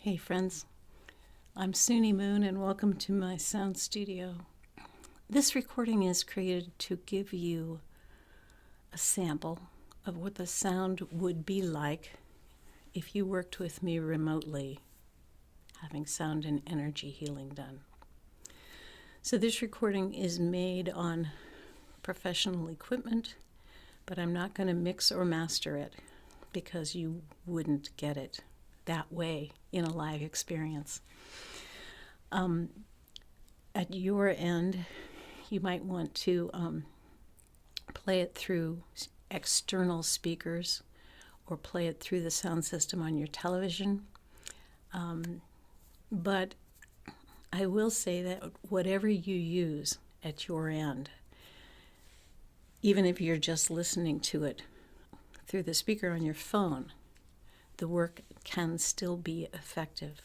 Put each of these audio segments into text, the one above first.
Hey friends, I'm Suni Moon and welcome to my sound studio. This recording is created to give you a sample of what the sound would be like if you worked with me remotely, having sound and energy healing done. So this recording is made on professional equipment, but I'm not going to mix or master it because you wouldn't get it that way in a live experience. At your end, you might want to play it through external speakers or play it through the sound system on your television. But I will say that whatever you use at your end, even if you're just listening to it through the speaker on your phone, the work can still be effective.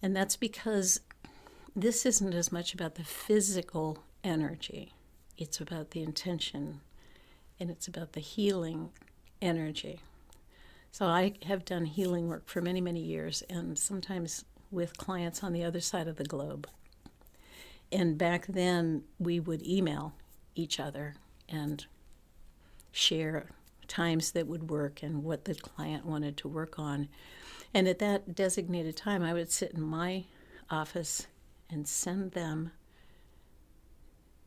And that's because this isn't as much about the physical energy. It's about the intention, and it's about the healing energy. So I have done healing work for many, many years, and sometimes with clients on the other side of the globe. And back then, we would email each other and share times that would work and what the client wanted to work on. And at that designated time, I would sit in my office and send them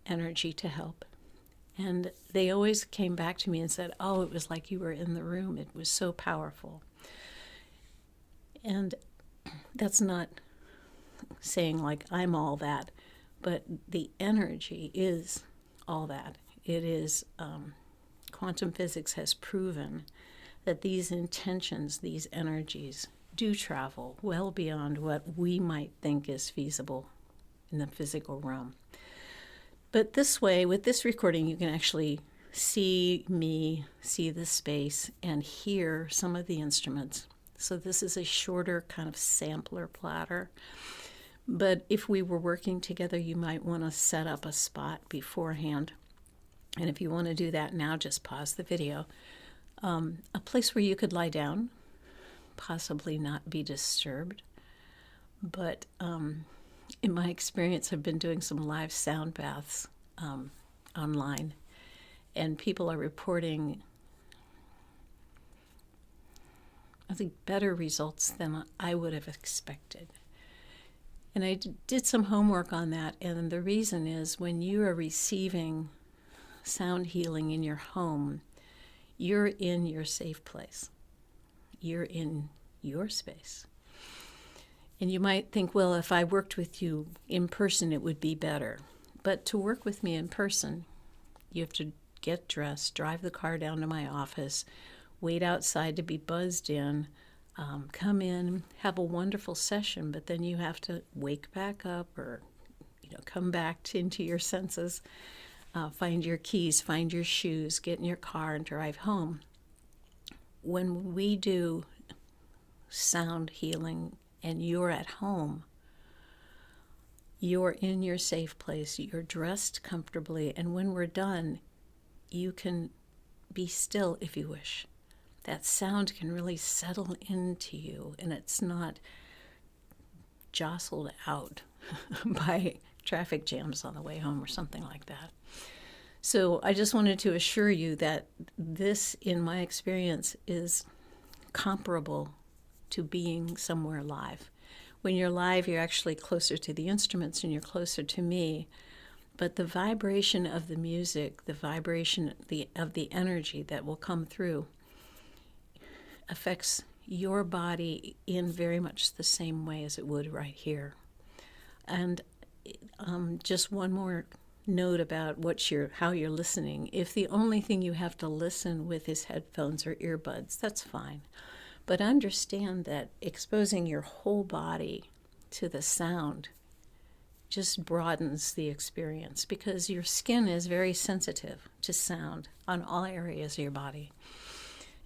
energy to help. And they always came back to me and said, "Oh, it was like you were in the room. It was so powerful." And that's not saying like I'm all that, but the energy is all that. It is, quantum physics has proven that these intentions, these energies, do travel well beyond what we might think is feasible in the physical realm. But this way, with this recording, you can actually see me, see the space, and hear some of the instruments. So this is a shorter kind of sampler platter. But if we were working together, you might want to set up a spot beforehand. And if you want to do that now, just pause the video. A place where you could lie down, possibly not be disturbed. But in my experience, I've been doing some live sound baths online, and people are reporting, I think, better results than I would have expected. And I did some homework on that, and the reason is when you are receiving sound healing in your home, you're in your safe place. You're in your space. And you might think, well, if I worked with you in person, it would be better. But to work with me in person, you have to get dressed, drive the car down to my office, wait outside to be buzzed in, come in, have a wonderful session, but then you have to wake back up or come back into your senses. Find your keys, find your shoes, get in your car and drive home. When we do sound healing and you're at home, you're in your safe place, you're dressed comfortably, and when we're done, you can be still if you wish. That sound can really settle into you, and it's not jostled out by traffic jams on the way home or something like that. So I just wanted to assure you that this, in my experience, is comparable to being somewhere live. When you're live, you're actually closer to the instruments and you're closer to me. But the vibration of the music, the vibration of the energy that will come through affects your body in very much the same way as it would right here. And just one more note about how you're listening. If the only thing you have to listen with is headphones or earbuds, that's fine. But understand that exposing your whole body to the sound just broadens the experience because your skin is very sensitive to sound on all areas of your body.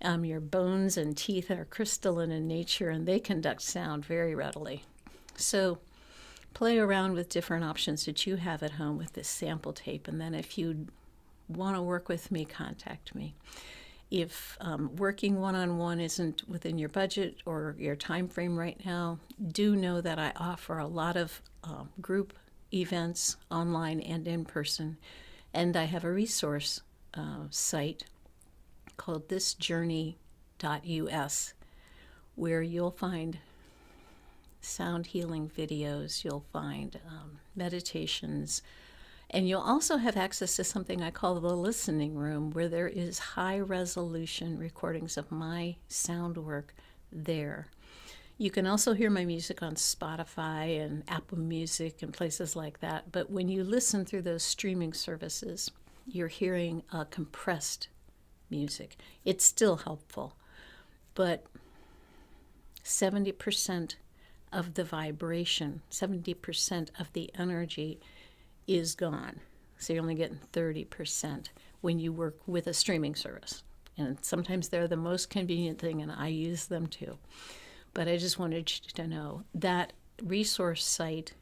Your bones and teeth are crystalline in nature, and they conduct sound very readily. So play around with different options that you have at home with this sample tape, and then if you want to work with me, contact me. If working one-on-one isn't within your budget or your time frame right now, do know that I offer a lot of group events online and in person. And I have a resource site called thisjourney.us where you'll find sound healing videos, you'll find meditations, and you'll also have access to something I call the listening room, where there is high resolution recordings of my sound work there. You can also hear my music on Spotify and Apple Music and places like that. But when you listen through those streaming services, you're hearing compressed music. It's still helpful, but 70% of the vibration, 70% of the energy is gone. So you're only getting 30% when you work with a streaming service. And sometimes they're the most convenient thing, and I use them too. But I just wanted you to know that resource site,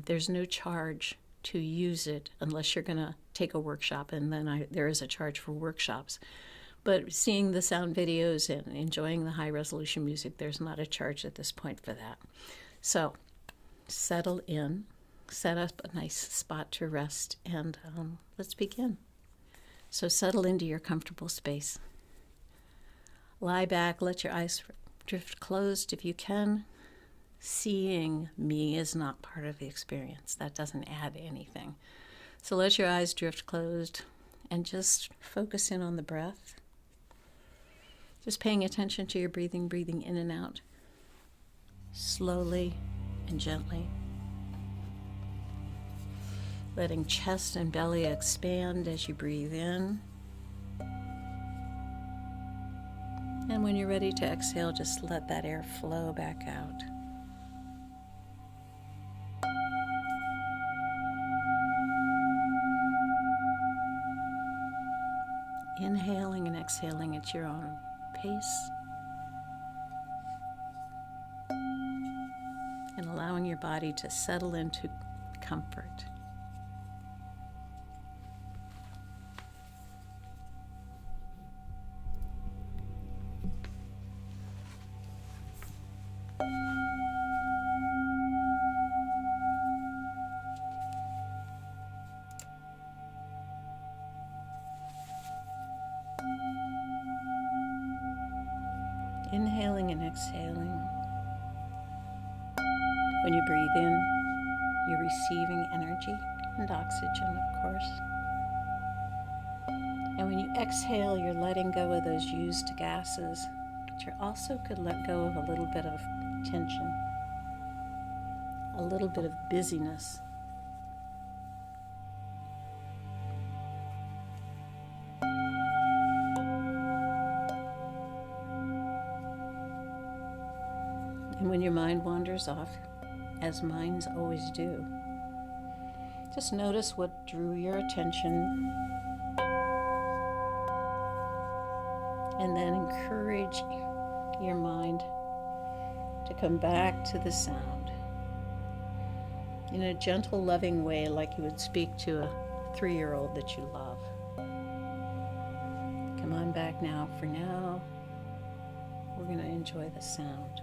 there's no charge to use it unless you're going to take a workshop, and then there is a charge for workshops. But seeing the sound videos and enjoying the high resolution music, there's not a charge at this point for that. So settle in. Set up a nice spot to rest, and let's begin. So settle into your comfortable space. Lie back, let your eyes drift closed if you can. Seeing me is not part of the experience. That doesn't add anything. So let your eyes drift closed and just focus in on the breath. Just paying attention to your breathing in and out, slowly and gently. Letting chest and belly expand as you breathe in. And when you're ready to exhale, just let that air flow back out. Inhaling and exhaling at your own pace. And allowing your body to settle into comfort. Inhaling and exhaling. When you breathe in, you're receiving energy and oxygen, of course. And when you exhale, you're letting go of those used gases, but you also could let go of a little bit of tension, a little bit of busyness. And when your mind wanders off, as minds always do, just notice what drew your attention, and then encourage your mind to come back to the sound in a gentle, loving way, like you would speak to a 3-year-old that you love. Come on back now. For now, we're going to enjoy the sound.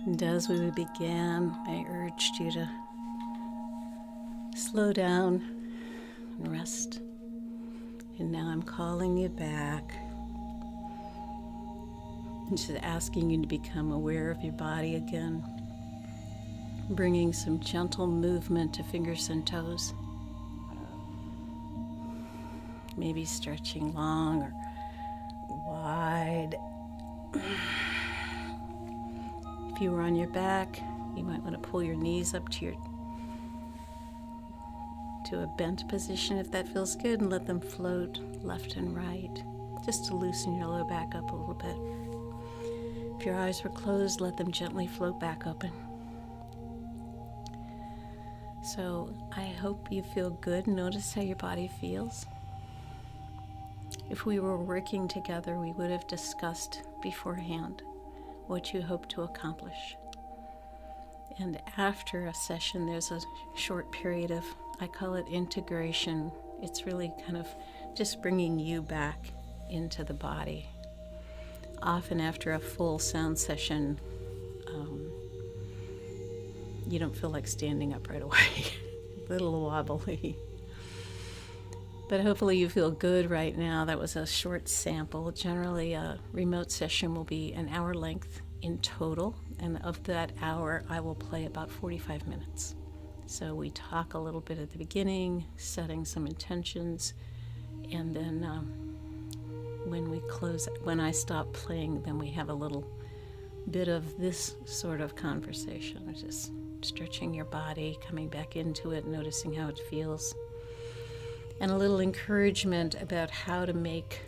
And as we began, I urged you to slow down and rest. And now I'm calling you back. And just asking you to become aware of your body again. Bringing some gentle movement to fingers and toes. Maybe stretching long or wide. If you were on your back, you might want to pull your knees up to a bent position if that feels good, and let them float left and right, just to loosen your low back up a little bit. If your eyes were closed, let them gently float back open. So I hope you feel good. Notice how your body feels. If we were working together, we would have discussed beforehand what you hope to accomplish. And after a session, there's a short period of, I call it integration. It's really kind of just bringing you back into the body. Often after a full sound session, you don't feel like standing up right away. A little wobbly. But hopefully you feel good right now. That was a short sample. Generally, a remote session will be an hour length in total. And of that hour, I will play about 45 minutes. So we talk a little bit at the beginning, setting some intentions. And then when I stop playing, then we have a little bit of this sort of conversation. Just stretching your body, coming back into it, noticing how it feels. And a little encouragement about how to make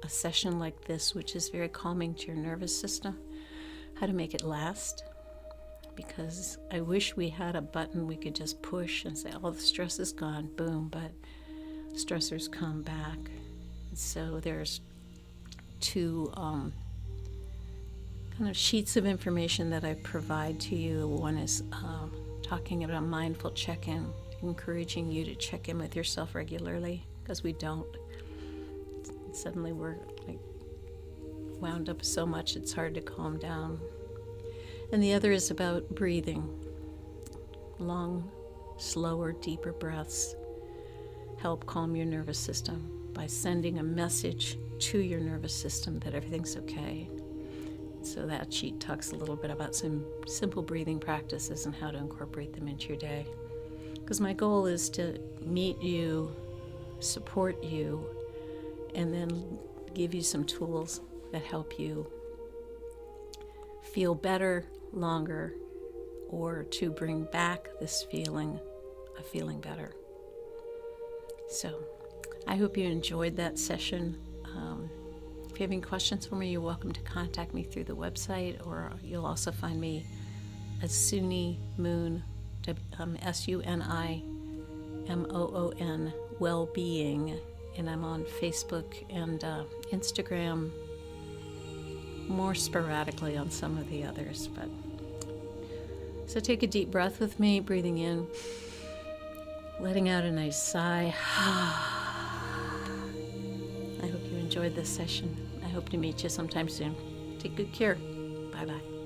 a session like this, which is very calming to your nervous system, how to make it last. Because I wish we had a button we could just push and say, oh, the stress is gone, boom, but stressors come back. So there's two kind of sheets of information that I provide to you. One is talking about a mindful check-in, encouraging you to check in with yourself regularly, because we don't. Suddenly we're like wound up so much it's hard to calm down. And the other is about breathing. Long, slower, deeper breaths help calm your nervous system by sending a message to your nervous system that everything's okay. So that sheet talks a little bit about some simple breathing practices and how to incorporate them into your day. Because my goal is to meet you, support you, and then give you some tools that help you feel better, longer, or to bring back this feeling of feeling better. So I hope you enjoyed that session. If you have any questions for me, you're welcome to contact me through the website, or you'll also find me as Suni Moon, SuniMoon, Wellbeing, and I'm on Facebook and Instagram, more sporadically on some of the others. But so take a deep breath with me, breathing in, letting out a nice sigh. I hope you enjoyed this session. I hope to meet you sometime soon. Take good care. Bye-bye.